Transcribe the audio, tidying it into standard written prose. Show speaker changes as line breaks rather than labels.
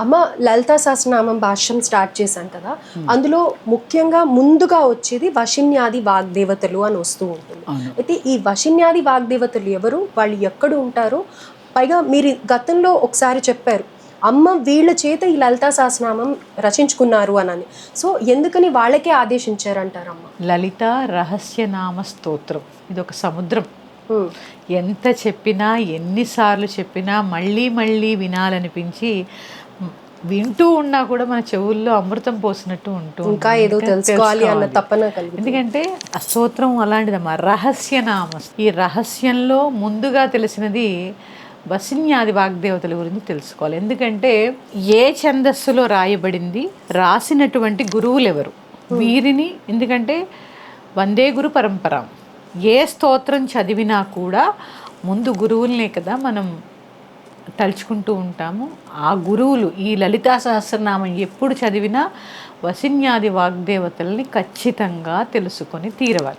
అమ్మ లలితా సహస్రనామం భాష్యం స్టార్ట్ చేశాం కదా, అందులో ముఖ్యంగా ముందుగా వచ్చేది వశిన్యాది వాగ్దేవతలు అని వస్తూ ఉంటుంది. అయితే ఈ వశిన్యాది వాగ్దేవతలు ఎవరు, వాళ్ళు ఎక్కడ ఉంటారు, పైగా మీరు గతంలో ఒకసారి చెప్పారు అమ్మ వీళ్ళ చేత ఈ లలితా సహస్రనామం రచించుకున్నారు అని. సో ఎందుకని వాళ్ళకే ఆదేశించారంటారమ్మ?
లలిత రహస్యనామ స్తోత్రం ఇది ఒక సముద్రం. ఎంత చెప్పినా ఎన్నిసార్లు చెప్పినా మళ్ళీ మళ్ళీ వినాలనిపించి వింటూ ఉన్నా కూడా మన చెవుల్లో అమృతం పోసినట్టు ఉంటూ
ఇంకా ఏదో తెలుసుకోవాలి అన్న తపన కలిగి.
ఎందుకంటే ఆ స్తోత్రం అలాంటిదమ్మా, రహస్యనామ. ఈ రహస్యంలో ముందుగా తెలిసినది వశిన్యాది వాగ్దేవతల గురించి తెలుసుకోవాలి. ఎందుకంటే ఏ ఛందస్సులో రాయబడింది, రాసినటువంటి గురువులు ఎవరు, వీరిని, ఎందుకంటే వందే గురు పరంపర, ఏ స్తోత్రం చదివినా కూడా ముందు గురువులనే కదా మనం తలుచుకుంటూ ఉంటాము. ఆ గురువులు ఈ లలితా సహస్రనామం ఎప్పుడు చదివినా వశిన్యాది వాగ్దేవతల్ని ఖచ్చితంగా తెలుసుకొని తీరవాలి.